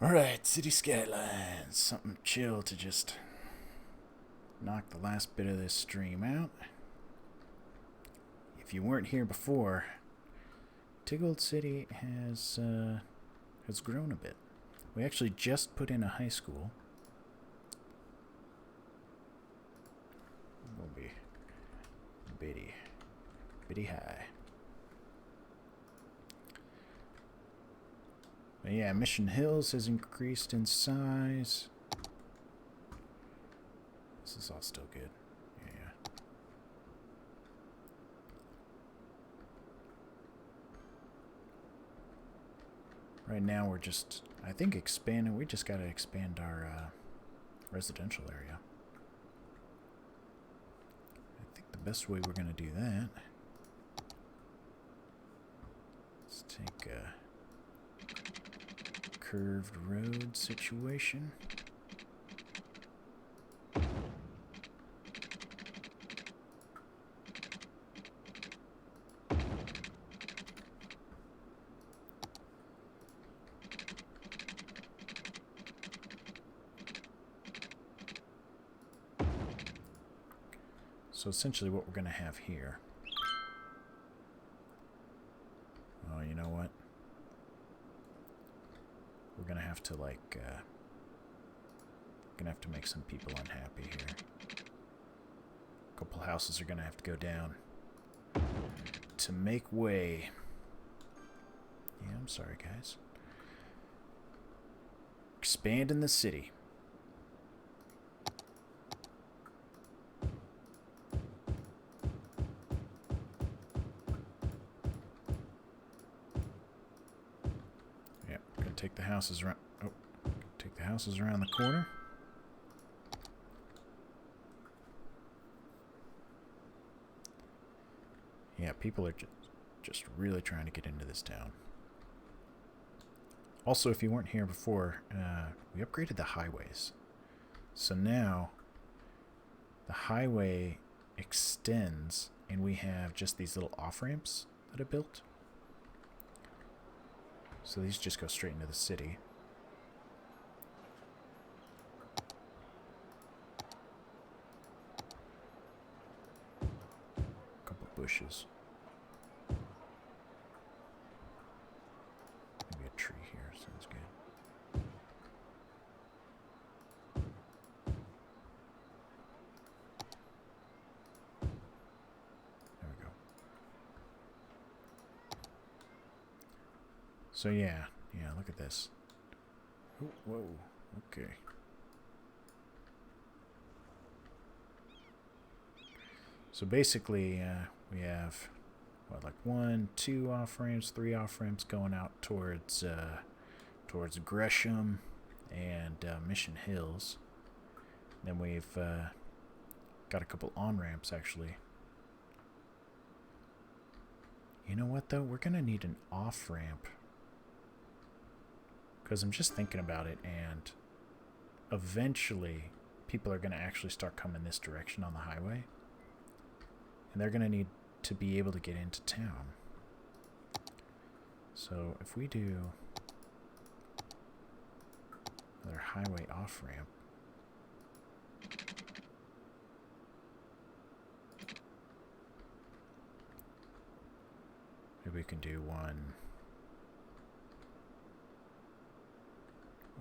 Alright, City Skylines. Something chill to just knock the last bit of this stream out. If you weren't here before, TigOldCity has grown a bit. We actually just put in a high school. Will be bitty high. But yeah, Mission Hills has increased in size. This is all still good. Yeah. Right now we're just, I think, expanding. We just got to expand our residential area. I think the best way we're going to do that is take a curved road situation. So essentially what we're going to have here. Oh, you know what? We're going to have to, like, gonna have to make some people unhappy here. A couple houses are going to have to go down to make way. Yeah, I'm sorry, guys. Expand in the city. Take the houses around. Oh, take the houses around the corner. Yeah, people are just really trying to get into this town. Also, if you weren't here before, we upgraded the highways. So now the highway extends, and we have just these little off ramps that are built. So these just go straight into the city. A couple bushes. Maybe a tree here. Sounds good. There we go. So yeah, look at this. Oh, whoa, okay. So basically, we have, what, like 1, 2 off-ramps, 3 off-ramps going out towards Gresham and Mission Hills. Then we've got a couple on-ramps, actually. You know what, though? We're going to need an off-ramp. Because I'm just thinking about it, and eventually people are going to actually start coming this direction on the highway. And they're going to need to be able to get into town. So if we do another highway off-ramp, maybe we can do one.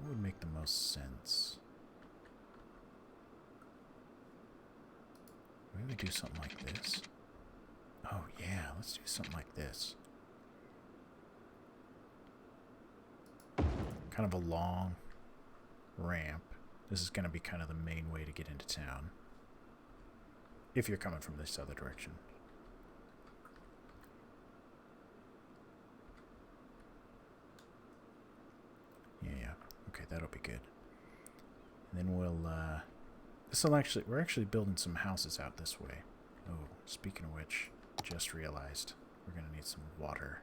What would make the most sense? Maybe do something like this. Oh yeah, let's do something like this. Kind of a long ramp. This is going to be kind of the main way to get into town. If you're coming from this other direction. Yeah. Okay, that'll be good. And then we'll, we're actually building some houses out this way. Oh, speaking of which, just realized we're going to need some water.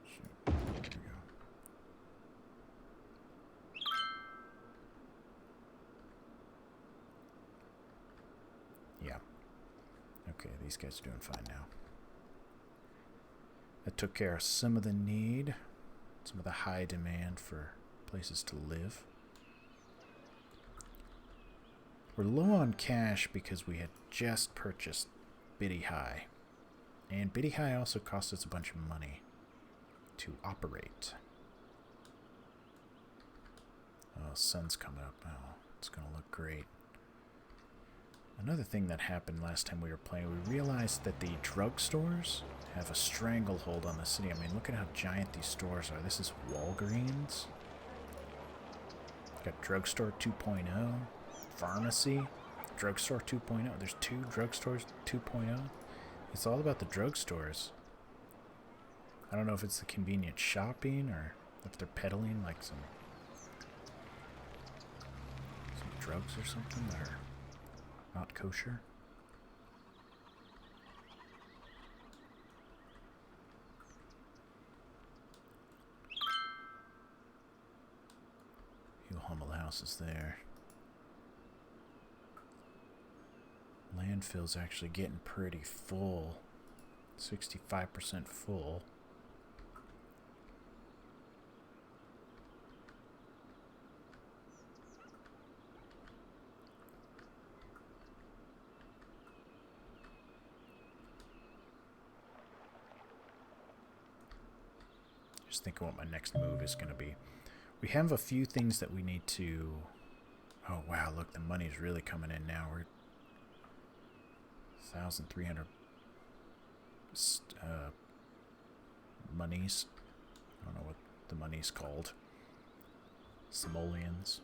Shoot, there we go. Yeah. Okay, these guys are doing fine now. That took care of some of the need, some of the high demand for places to live. We're low on cash because we had just purchased Biddy High. And Biddy High also cost us a bunch of money to operate. Oh, sun's coming up. Oh, it's going to look great. Another thing that happened last time we were playing, we realized that the drugstores have a stranglehold on the city. I mean, look at how giant these stores are. This is Walgreens. Got Drugstore 2.0, Pharmacy, Drugstore 2.0. There's two Drugstores 2.0. It's all about the drugstores. I don't know if it's the convenient shopping or if they're peddling like some drugs or something that are not kosher. Few humble houses there. Landfill's actually getting pretty full. 65% full. Just thinking what my next move is going to be. We have a few things that we need to... Oh, wow, look, the money's really coming in now. We're 1,300 monies. I don't know what the money's called. Simoleons.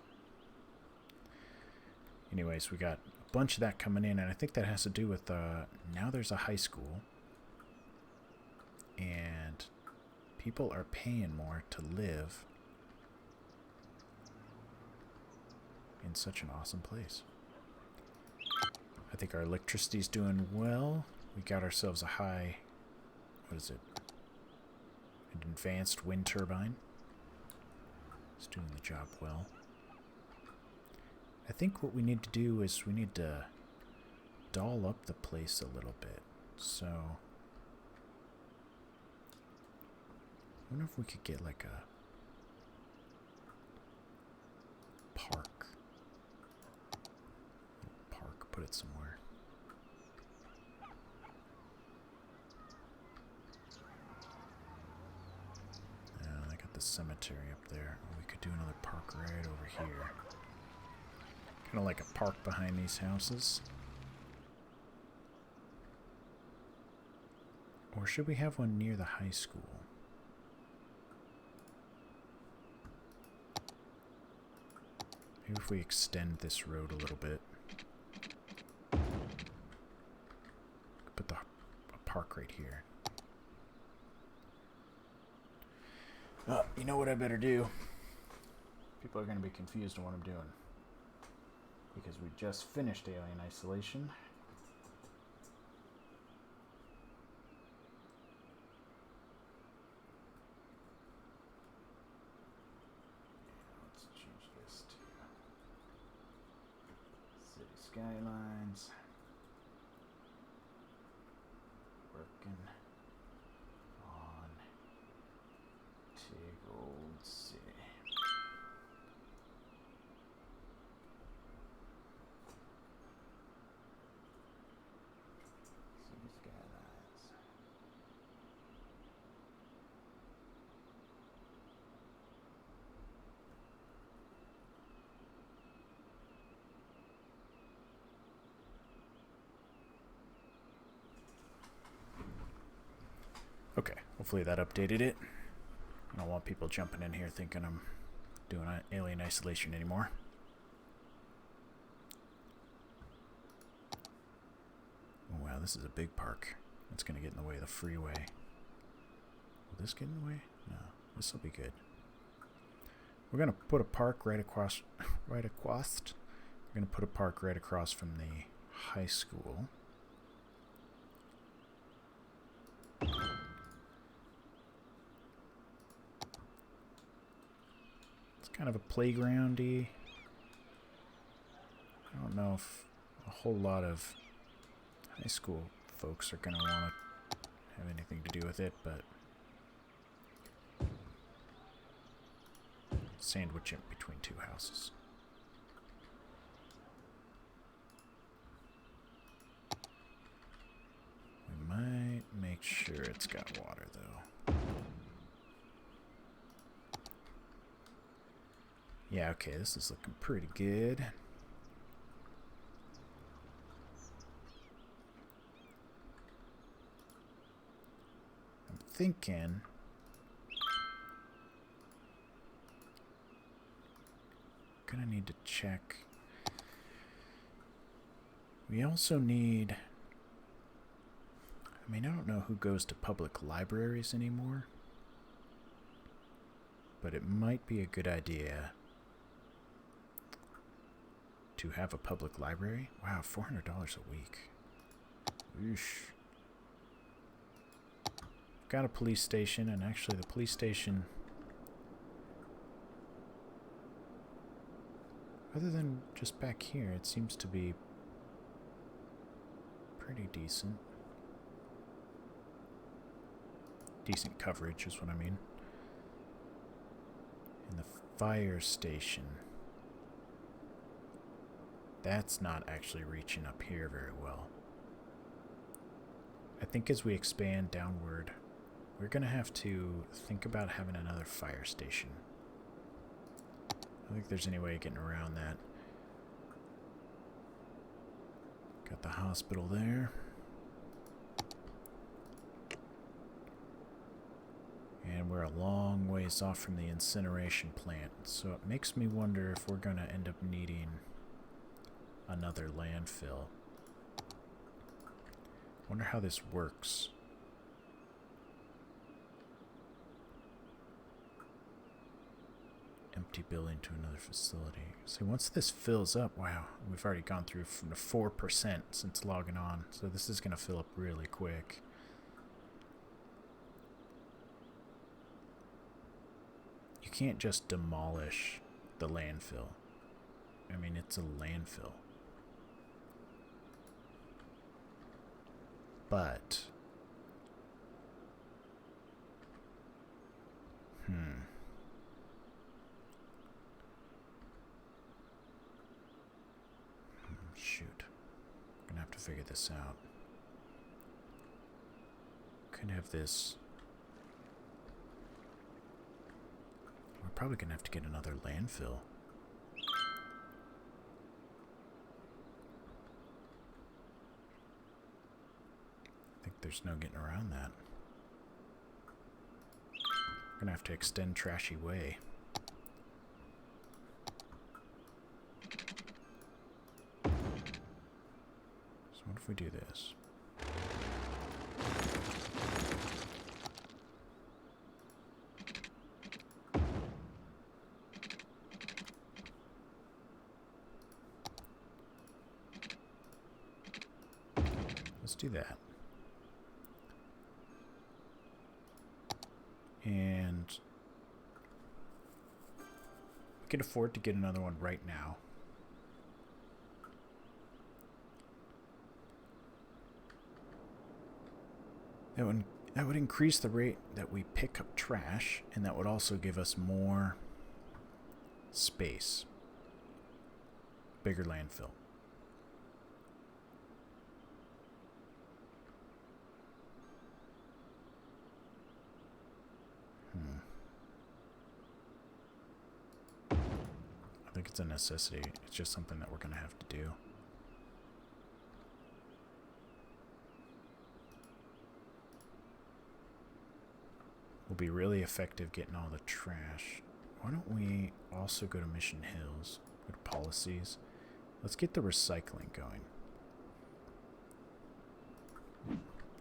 Anyways, we got a bunch of that coming in, and I think that has to do with now there's a high school, and people are paying more to live in such an awesome place. I think our electricity's doing well. We got ourselves a high, what is it? An advanced wind turbine. It's doing the job well. I think what we need to do is we need to doll up the place a little bit. So, I wonder if we could get like a park. Put it somewhere. I got the cemetery up there. We could do another park right over here. Kind of like a park behind these houses. Or should we have one near the high school? Maybe if we extend this road a little bit. Put a park right here. You know what I better do? People are going to be confused on what I'm doing. Because we just finished Alien Isolation. Let's change this to City Skylines. Working on TigOldCity. City Skylines. Okay, hopefully that updated it. I don't want people jumping in here thinking I'm doing Alien Isolation anymore. Oh wow, this is a big park. It's going to get in the way of the freeway. Will this get in the way? No, this will be good. We're going to put a park right across. We're going to put a park right across from the high school. Kind of a playgroundy. I don't know if a whole lot of high school folks are going to want to have anything to do with it, but sandwich it between two houses. We might make sure it's got water, though. Yeah, okay, this is looking pretty good. I'm thinking gonna need to check. We also need, I mean, I don't know who goes to public libraries anymore, but it might be a good idea to have a public library. Wow, $400 a week. Oosh. Got a police station, and actually the police station, other than just back here, it seems to be pretty decent. Decent coverage is what I mean. And the fire station, that's not actually reaching up here very well. I think as we expand downward, we're going to have to think about having another fire station. I don't think there's any way of getting around that. Got the hospital there. And we're a long ways off from the incineration plant, so it makes me wonder if we're going to end up needing another landfill. Wonder how this works. Empty building to another facility. See, once this fills up, wow, we've already gone through from the 4% since logging on, so this is going to fill up really quick. You can't just demolish the landfill. I mean, it's a landfill. But shoot. I'm gonna have to figure this out. Could have this. We're probably gonna have to get another landfill. I think there's no getting around that. We're gonna have to extend Trashy Way. So what if we do this? Let's do that. And we can afford to get another one right now. That would increase the rate that we pick up trash, and that would also give us more space. Bigger landfill. I think it's a necessity. It's just something that we're going to have to do. Will be really effective getting all the trash. Why don't we also go to Mission Hills? Go to policies. Let's get the recycling going.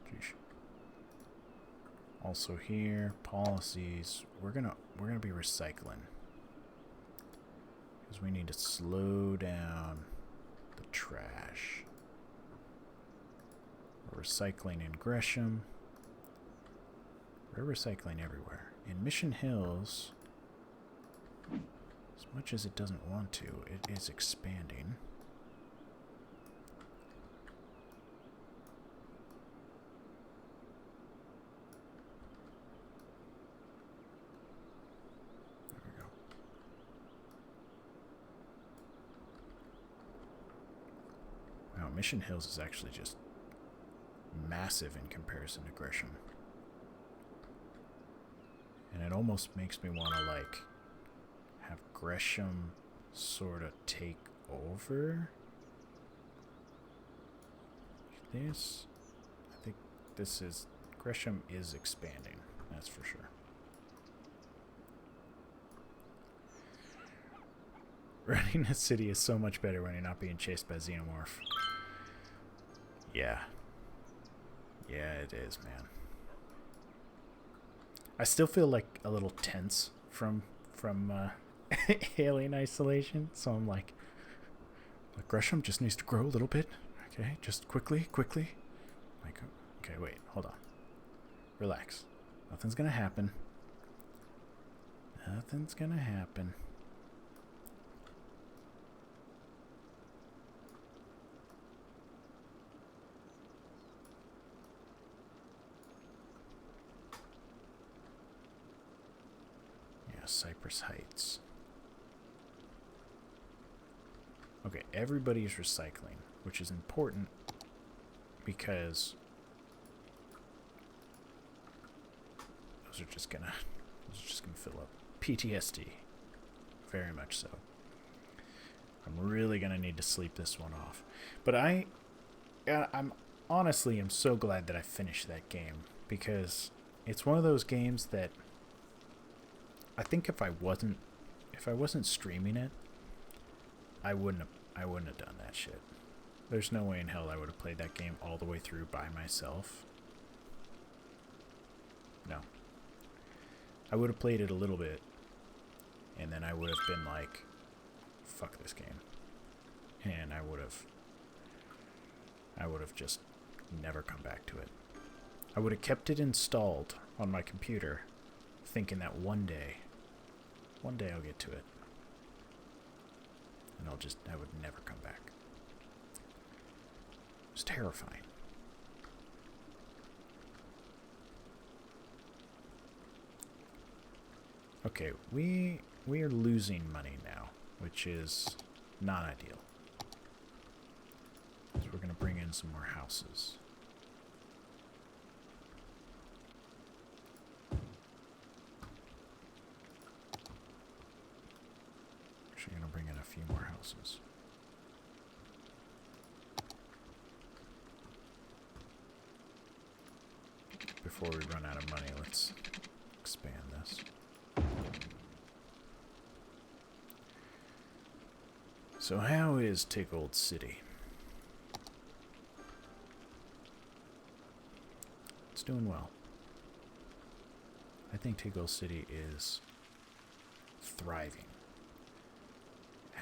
Jeez. Also here, policies. We're gonna be recycling. Because we need to slow down the trash. We're recycling in Gresham. We're recycling everywhere. In Mission Hills, as much as it doesn't want to, it is expanding. Mission Hills is actually just massive in comparison to Gresham. And it almost makes me want to, like, have Gresham sort of take over this. I think this is... Gresham is expanding, that's for sure. Running a city is so much better when you're not being chased by Xenomorph. Yeah. Yeah, it is, man. I still feel like a little tense from Alien Isolation, so I'm like, Gresham just needs to grow a little bit. Okay, just quickly. Like, okay, wait, hold on. Relax. Nothing's gonna happen. Nothing's gonna happen. Cypress Heights. Okay, everybody's recycling, which is important because those are just gonna fill up. PTSD, very much so. I'm really gonna need to sleep this one off, but I'm honestly so glad that I finished that game, because it's one of those games that I think if I wasn't streaming it, I wouldn't have done that shit. There's no way in hell I would have played that game all the way through by myself. No. I would have played it a little bit, and then I would have been like, fuck this game. And I would have just never come back to it. I would have kept it installed on my computer, thinking that one day I'll get to it. And I would never come back. It was terrifying. Okay, we are losing money now, which is not ideal. So we're going to bring in some more houses. Actually going to bring in a few more houses. Before we run out of money, let's expand this. So how is TigOldCity? It's doing well. I think TigOldCity is thriving.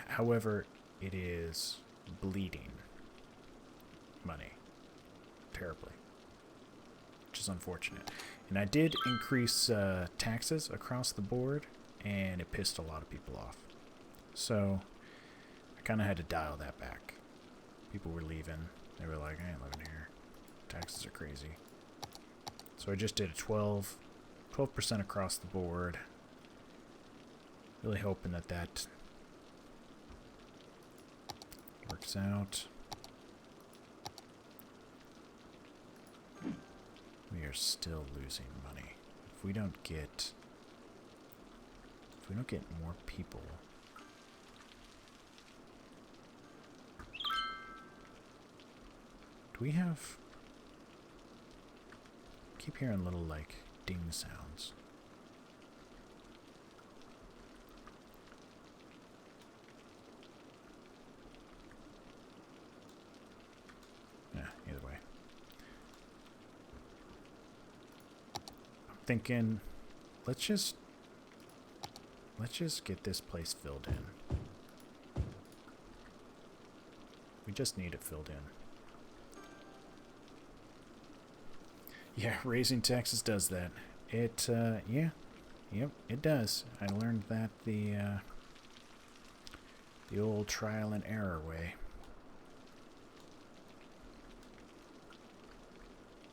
However, it is bleeding money terribly, which is unfortunate. And I did increase taxes across the board, and it pissed a lot of people off. So I kind of had to dial that back. People were leaving. They were like, I ain't living here. Taxes are crazy. So I just did a 12% across the board. Really hoping that that works out. We are still losing money. If we don't get more people, do we have... keep hearing little like ding sounds. Yeah, either way. I'm thinking let's just get this place filled in. We just need it filled in. Yeah, raising taxes does that. It, yeah. Yep, it does. I learned that the old trial and error way.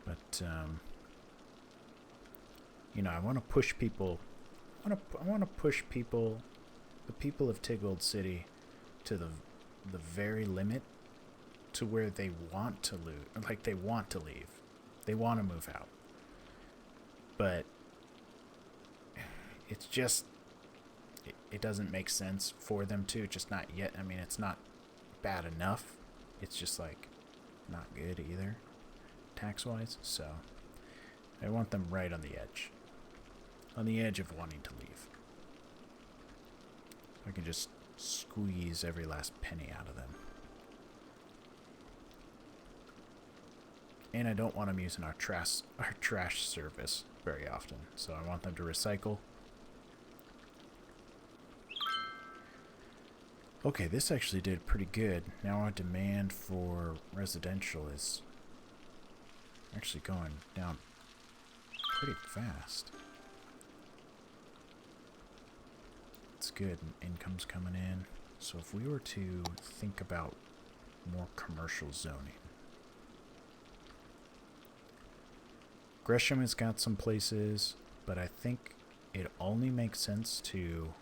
But, you know, I want to push people. I want to push people, the people of TigOldCity, to the very limit to where they want to lose, like they want to leave. They want to move out. But it's just, it doesn't make sense for them to, just not yet. I mean, it's not bad enough. It's just like not good either, tax-wise. So I want them right on the edge of wanting to leave. I can just squeeze every last penny out of them. And I don't want them using our trash service very often. So I want them to recycle. Okay, this actually did pretty good. Now our demand for residential is actually going down pretty fast. It's good. Income's coming in. So if we were to think about more commercial zoning. Gresham has got some places, but I think it only makes sense to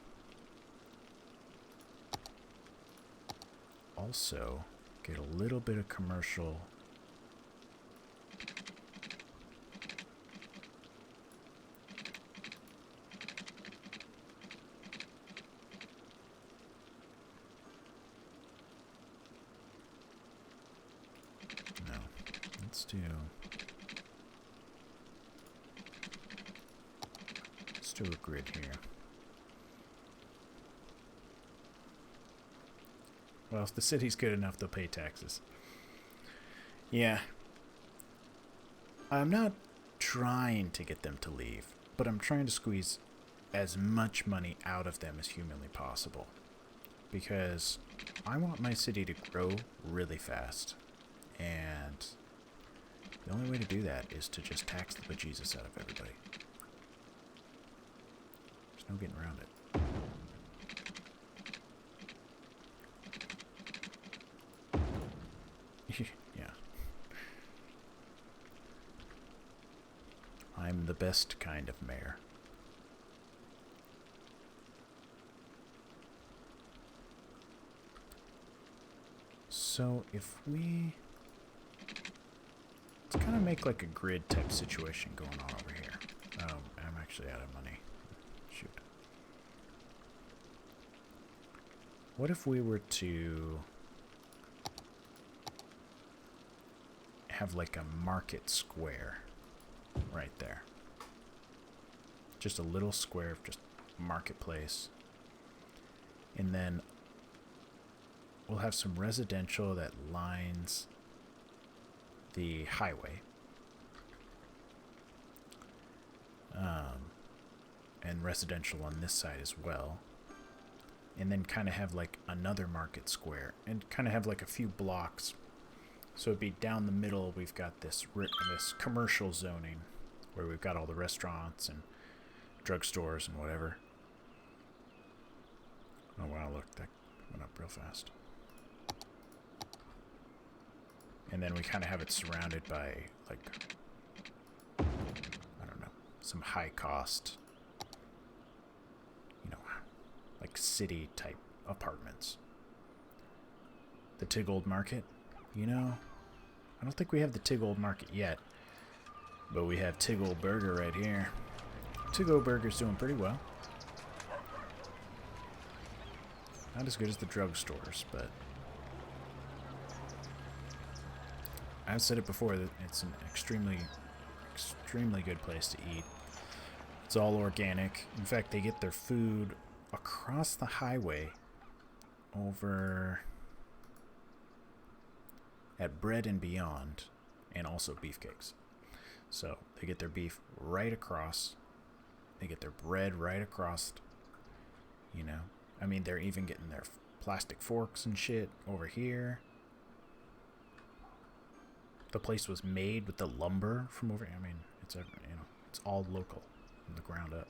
also get a little bit of commercial let's do a grid here. Well, if the city's good enough, they'll pay taxes. Yeah. I'm not trying to get them to leave, but I'm trying to squeeze as much money out of them as humanly possible. Because I want my city to grow really fast. And the only way to do that is to just tax the bejesus out of everybody. There's no getting around it. Yeah. I'm the best kind of mayor. So if we... let's kind of make like a grid type situation going on over here. Oh, I'm actually out of money. Shoot. What if we were to have like a market square right there? Just a little square of just marketplace. And then we'll have some residential that lines the highway. And residential on this side as well. And then kind of have like another market square. And kind of have like a few blocks. So it'd be down the middle, we've got this commercial zoning where we've got all the restaurants and drugstores and whatever. Oh wow, look, that went up real fast. And then we kind of have it surrounded by, like, I don't know, some high cost, you know, like city type apartments. The TigOld Market. You know, I don't think we have the TigOld Market yet, but we have TigOld Burger right here. TigOld Burger's doing pretty well. Not as good as the drugstores, but I've said it before that it's an extremely good place to eat. It's all organic. In fact, they get their food across the highway over at Bread and Beyond, and also beefcakes. So they get their beef right across. They get their bread right across. You know, I mean, they're even getting their plastic forks and shit over here. The place was made with the lumber from over. I mean, it's it's all local from the ground up.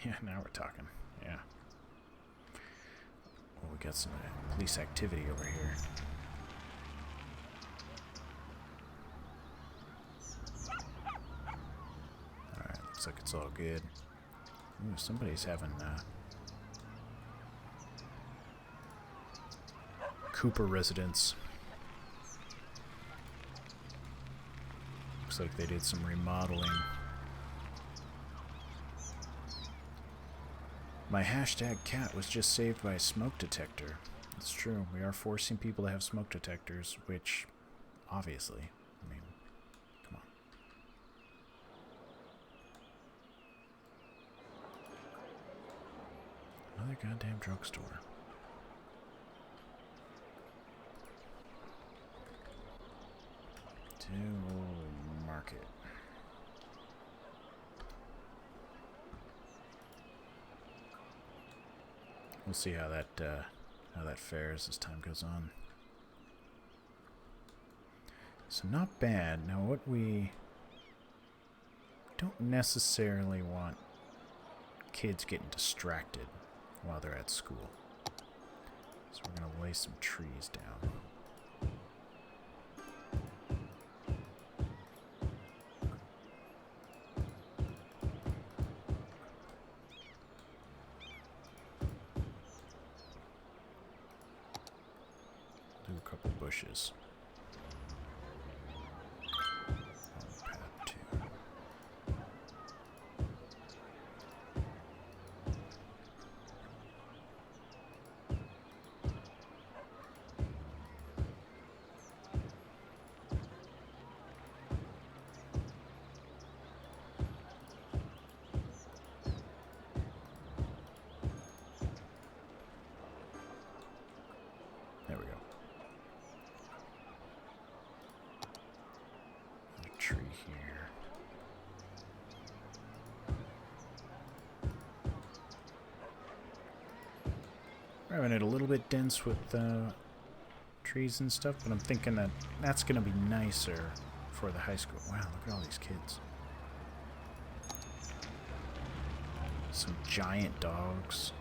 Yeah, now we're talking. Yeah. Oh, we got some police activity over here. Alright, looks like it's all good. Ooh, somebody's having Cooper residence. Looks like they did some remodeling. My hashtag cat was just saved by a smoke detector. It's true. We are forcing people to have smoke detectors, which, obviously, I mean, come on. Another goddamn drugstore. To market. We'll see how that fares as time goes on. So not bad. Now what we don't necessarily want kids getting distracted while they're at school. So we're going to lay some trees down. Do a couple bushes. On path 2. There we go. A tree here. We're having it a little bit dense with trees and stuff, but I'm thinking that that's going to be nicer for the high school. Wow, look at all these kids. Some giant dogs.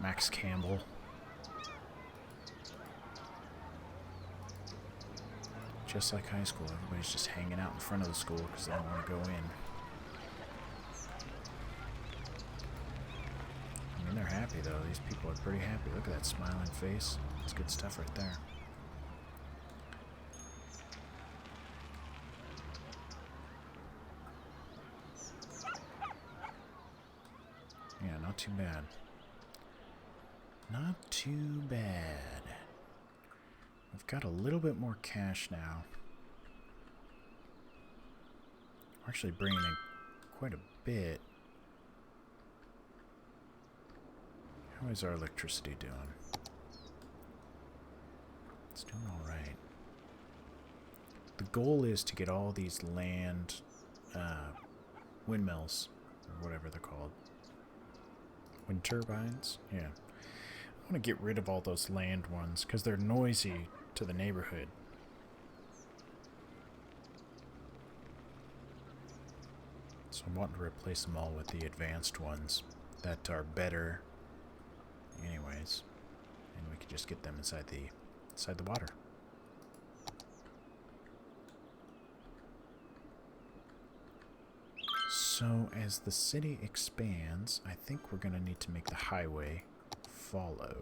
Max Campbell. Just like high school, everybody's just hanging out in front of the school because they don't want to go in. I mean, they're happy though. These people are pretty happy. Look at that smiling face. That's good stuff right there. Yeah, not too bad. Not too bad. I've got a little bit more cash now. We're actually bringing in quite a bit. How is our electricity doing? It's doing all right. The goal is to get all these land windmills, or whatever they're called. Wind turbines? Yeah. I want to get rid of all those land ones because they're noisy to the neighborhood. So I'm wanting to replace them all with the advanced ones that are better anyways. And we can just get them inside the water. So as the city expands, I think we're going to need to make the highway follow.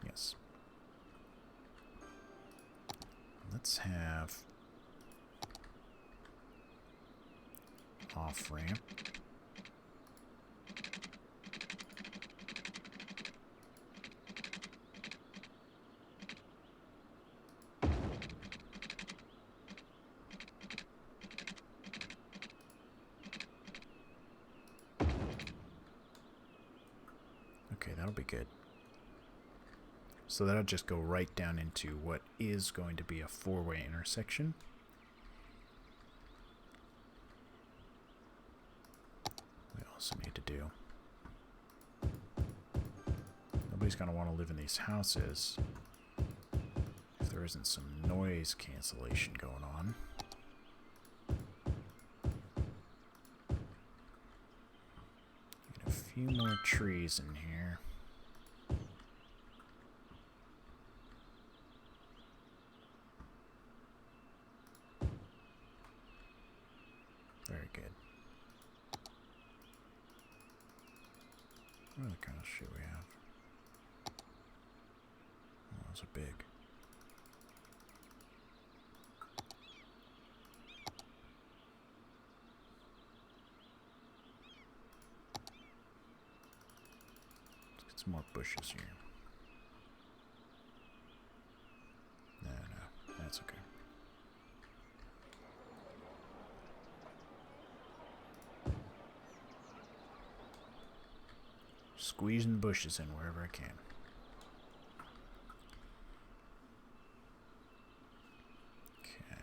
Yes. Let's have off-ramp. Okay, that'll be good. So that'll just go right down into what is going to be a four-way intersection. We also need to do... Nobody's going to want to live in these houses if there isn't some noise cancellation going on. Get a few more trees in here. Very good. What other kind of shit we have? Oh, those are big. Let's get some more bushes here. No, that's okay. Squeezing bushes in wherever I can. Okay.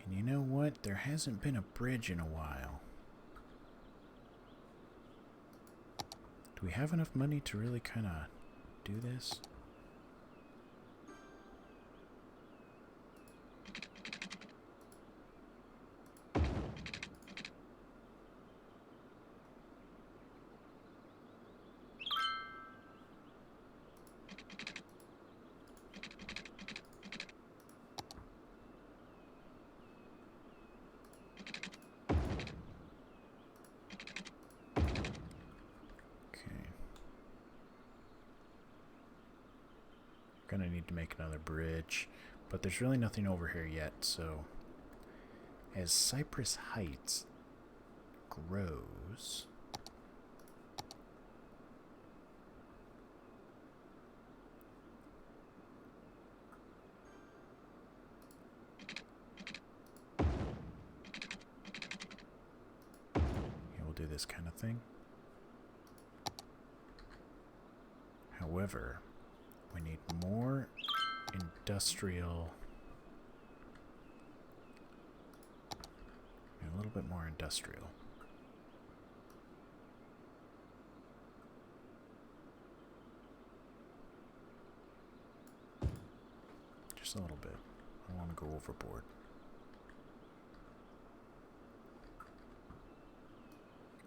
And you know what? There hasn't been a bridge in a while. Do we have enough money to really kind of do this? Gonna need to make another bridge, but there's really nothing over here yet, so as Cypress Heights grows, yeah, we'll do this kind of thing. However, we need more industrial, a little bit more industrial. Just a little bit. I don't want to go overboard.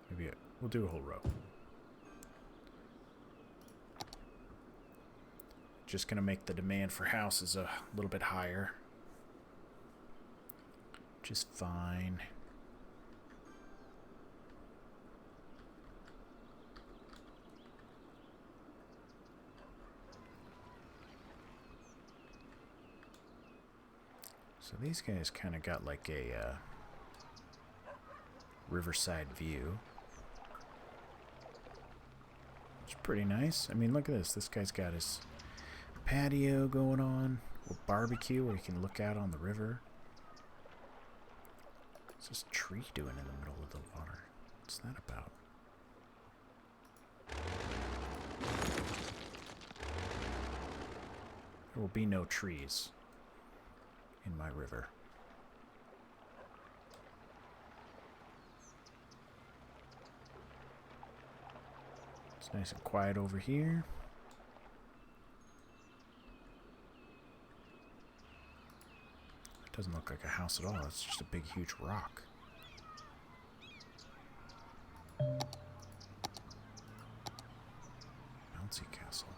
Maybe we'll do a whole row. Just gonna make the demand for houses a little bit higher. Just fine. So these guys kind of got like a riverside view. It's pretty nice. I mean, look at this. This guy's got his patio going on, a barbecue where you can look out on the river. What's this tree doing in the middle of the water? What's that about? There will be no trees in my river. It's nice and quiet over here. Doesn't look like a house at all. It's just a big, huge rock. Bouncy castle.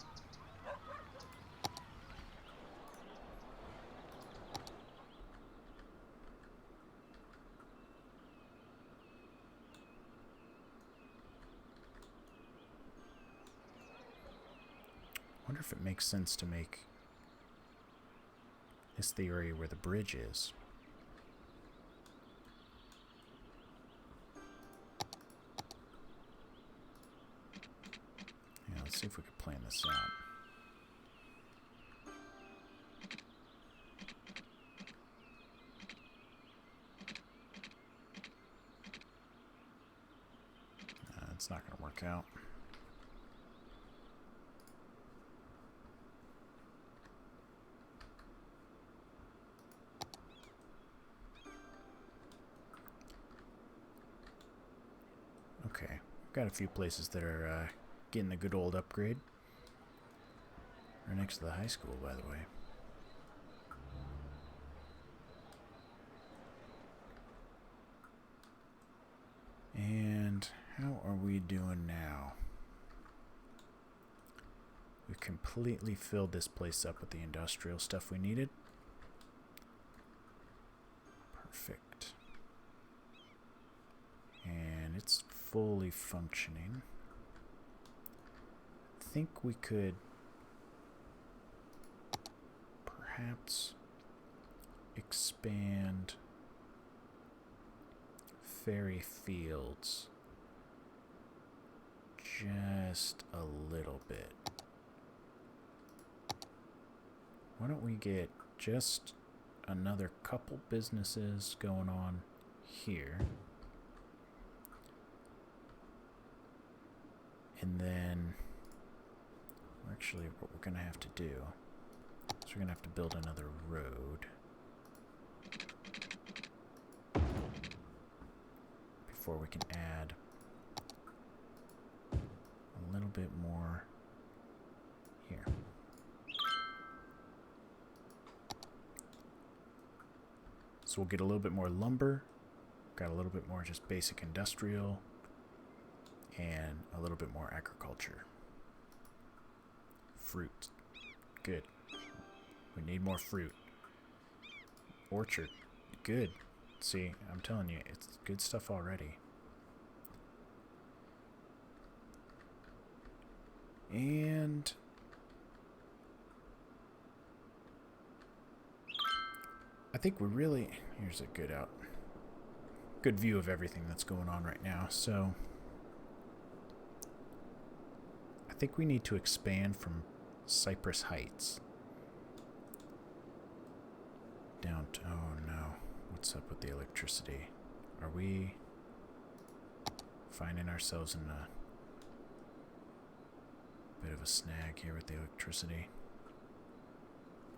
Wonder if it makes sense to make this the area where the bridge is. Yeah, let's see if we can plan this out. It's not going to work out. Okay, got a few places that are getting the good old upgrade. Right next to the high school, by the way. And how are we doing now? We completely filled this place up with the industrial stuff we needed. Perfect. And it's fully functioning. I think we could perhaps expand Ferry Fields just a little bit. Why don't we get just another couple businesses going on here? And then, actually, what we're going to have to do is we're going to have to build another road before we can add a little bit more here. So we'll get a little bit more lumber, got a little bit more just basic industrial, and a little bit more agriculture. Fruit. Good. We need more fruit. Orchard. Good. See, I'm telling you, it's good stuff already. And I think we're really, here's a good view of everything that's going on right now. So I think we need to expand from Cypress Heights down to, oh no, what's up with the electricity? Are we finding ourselves in a bit of a snag here with the electricity?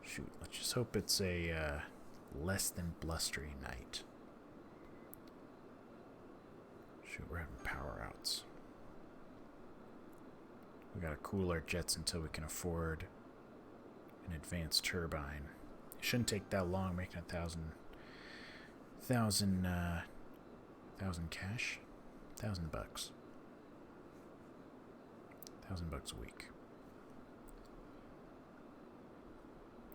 Shoot, let's just hope it's a less than blustery night. Shoot, we're having power outs. We gotta cool our jets until we can afford an advanced turbine. It shouldn't take that long, making 1,000 cash, $1,000 bucks, $1,000 a week.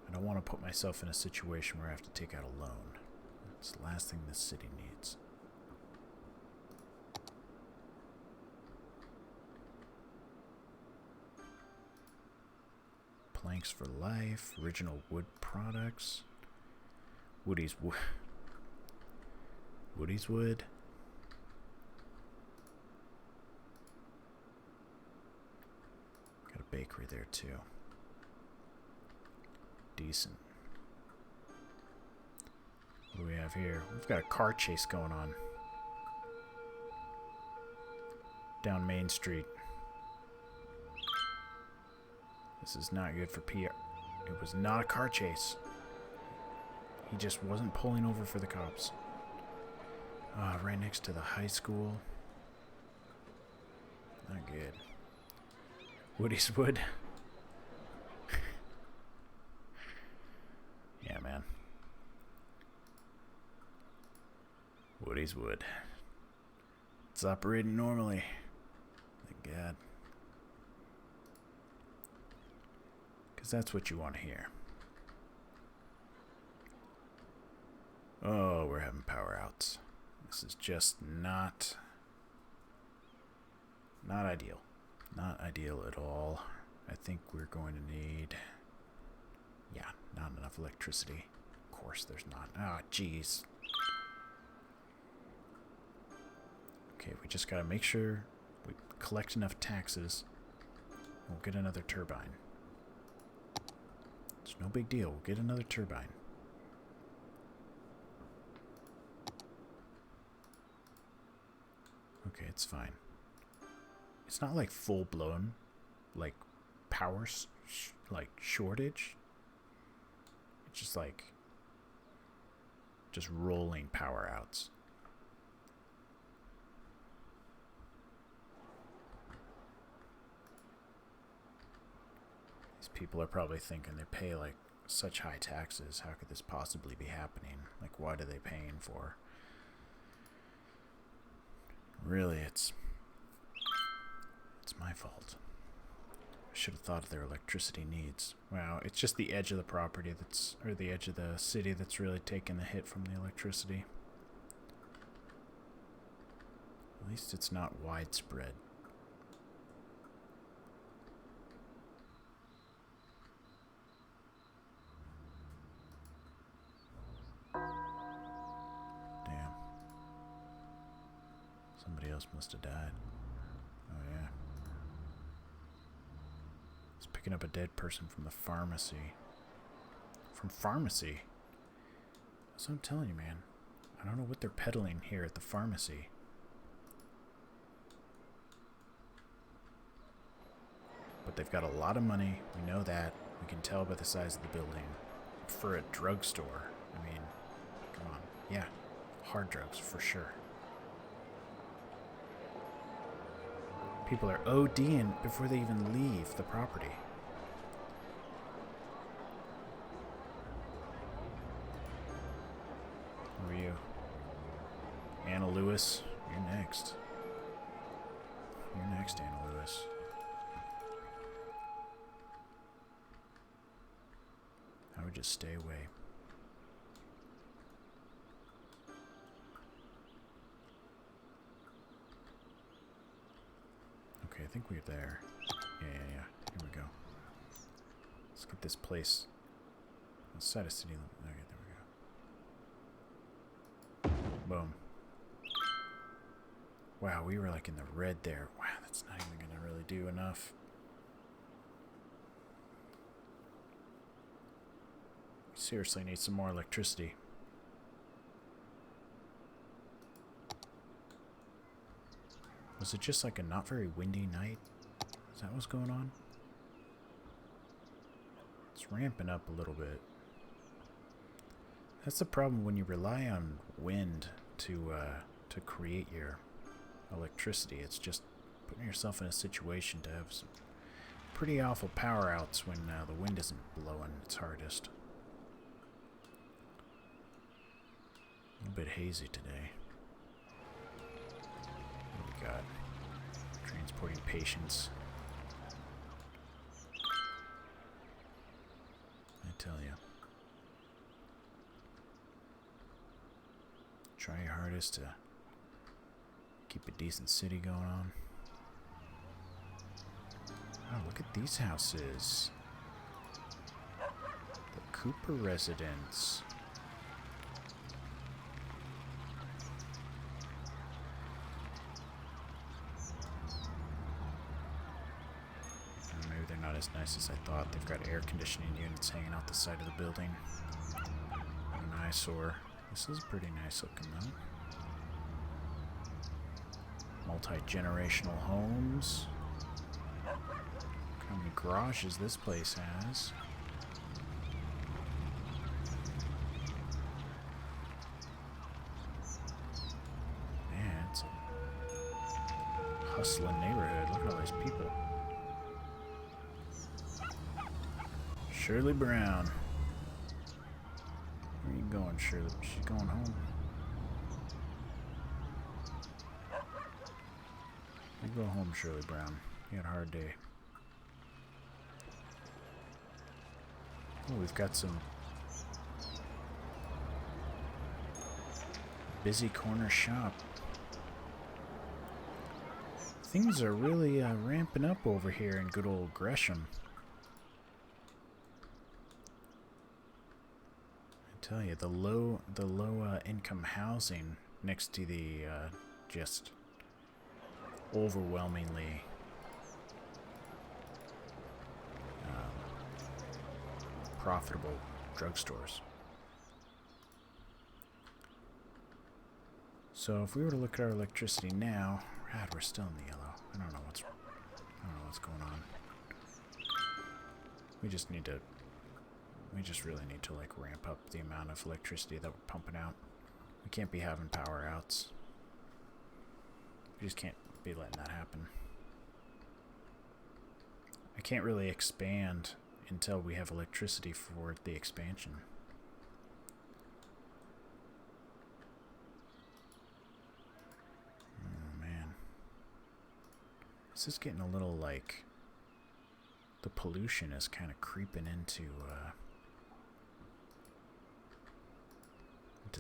I don't want to put myself in a situation where I have to take out a loan. It's the last thing this city needs. Planks for life, original wood products, Woody's wood. Got a bakery there too. Decent. What do we have here? We've got a car chase going on down Main Street. This is not good for PR. It was not a car chase. He just wasn't pulling over for the cops. Right next to the high school. Not good. Woody's Wood. Yeah, man. Woody's Wood. It's operating normally. Thank God. Because that's what you want to hear. Oh, we're having power outs. This is just not ideal. Not ideal at all. I think we're going to need... Yeah, not enough electricity. Of course there's not. Ah, jeez. Okay, we just gotta make sure we collect enough taxes. We'll get another turbine. It's no big deal. We'll get another turbine. Okay, it's fine. It's not like full-blown, like, power, like, shortage. It's just like, just rolling power outs. These people are probably thinking they pay, like, such high taxes. How could this possibly be happening? Like, what are they paying for? Really, it's my fault. I should have thought of their electricity needs. Wow, it's just the edge of the property that's, or the edge of the city that's really taking the hit from the electricity. At least it's not widespread. Damn. Somebody else must have died. Oh yeah. It's picking up a dead person from the pharmacy. From pharmacy? So I'm telling you, man. I don't know what they're peddling here at the pharmacy. But they've got a lot of money. We know that. We can tell by the size of the building. For a drugstore, I mean, come on. Yeah, hard drugs for sure. People are ODing before they even leave the property. Who are you? Anna Lewis? You're next. You're next, Anna Lewis. I would just stay away. Okay, I think we're there. Yeah. Here we go. Let's get this place outside of city limit. Okay, there we go. Boom. Wow, we were like in the red there. Wow, that's not even gonna really do enough. We seriously need some more electricity. Was it just like a not very windy night? Is that what's going on? It's ramping up a little bit. That's the problem when you rely on wind to create your electricity. It's just putting yourself in a situation to have some pretty awful power outs when the wind isn't blowing its hardest. A little bit hazy today. What do we got? Transporting patients. I tell you. Try your hardest to keep a decent city going on. Oh, look at these houses. The Cooper residence. Maybe they're not as nice as I thought. They've got air conditioning units hanging out the side of the building. An eyesore. This is pretty nice looking though. Multi-generational homes. How many garages this place has? Man, it's a hustling neighborhood. Look at all these people. Shirley Brown. Where are you going, Shirley? She's going home. You go home, Shirley Brown. You had a hard day. Oh, we've got some busy corner shop. Things are really ramping up over here in good old Gresham. I tell you, the low income housing next to the just overwhelmingly profitable drugstores. So if we were to look at our electricity now, we're still in the yellow. I don't know what's going on. We just really need to like ramp up the amount of electricity that we're pumping out. We can't be having power outs. We just can't be letting that happen. I can't really expand until we have electricity for the expansion. Oh man. This is getting a little like the pollution is kind of creeping into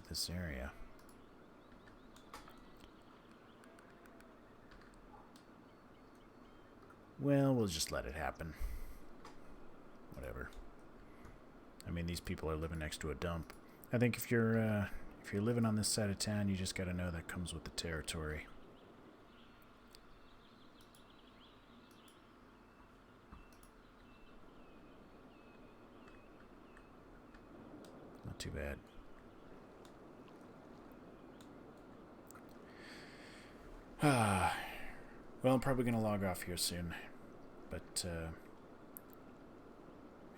this area. Well, we'll just let it happen. Whatever. I mean, these people are living next to a dump. I think if you're living on this side of town, you just got to know that comes with the territory. Not too bad. Well, I'm probably going to log off here soon. But,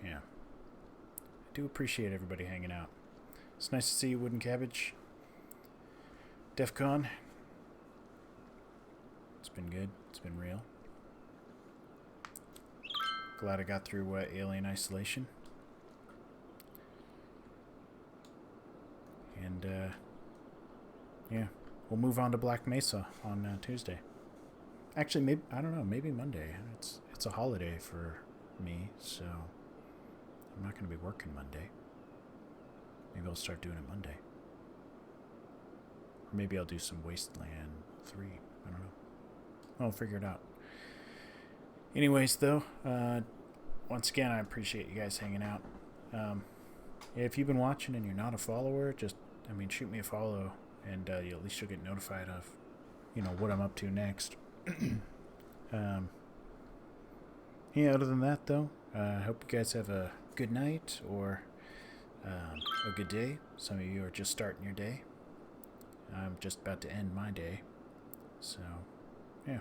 yeah. I do appreciate everybody hanging out. It's nice to see you, Wooden Cabbage. DEF CON. It's been good. It's been real. Glad I got through Alien Isolation. And, yeah. We'll move on to Black Mesa on Tuesday. Actually, maybe I don't know. Maybe Monday. It's a holiday for me, so I'm not going to be working Monday. Maybe I'll start doing it Monday. Or maybe I'll do some Wasteland 3. I don't know. I'll figure it out. Anyways, though, once again, I appreciate you guys hanging out. If you've been watching and you're not a follower, shoot me a follow, and at least you'll get notified of, what I'm up to next. Yeah, other than that, though, I hope you guys have a good night or a good day. Some of you are just starting your day. I'm just about to end my day. So, yeah.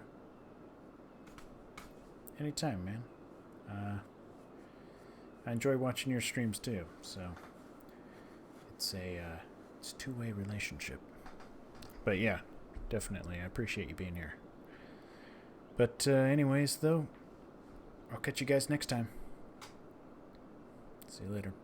Anytime, man. I enjoy watching your streams, too. So, it's a two-way relationship. But, yeah, definitely. I appreciate you being here. But anyways, though, I'll catch you guys next time. See you later.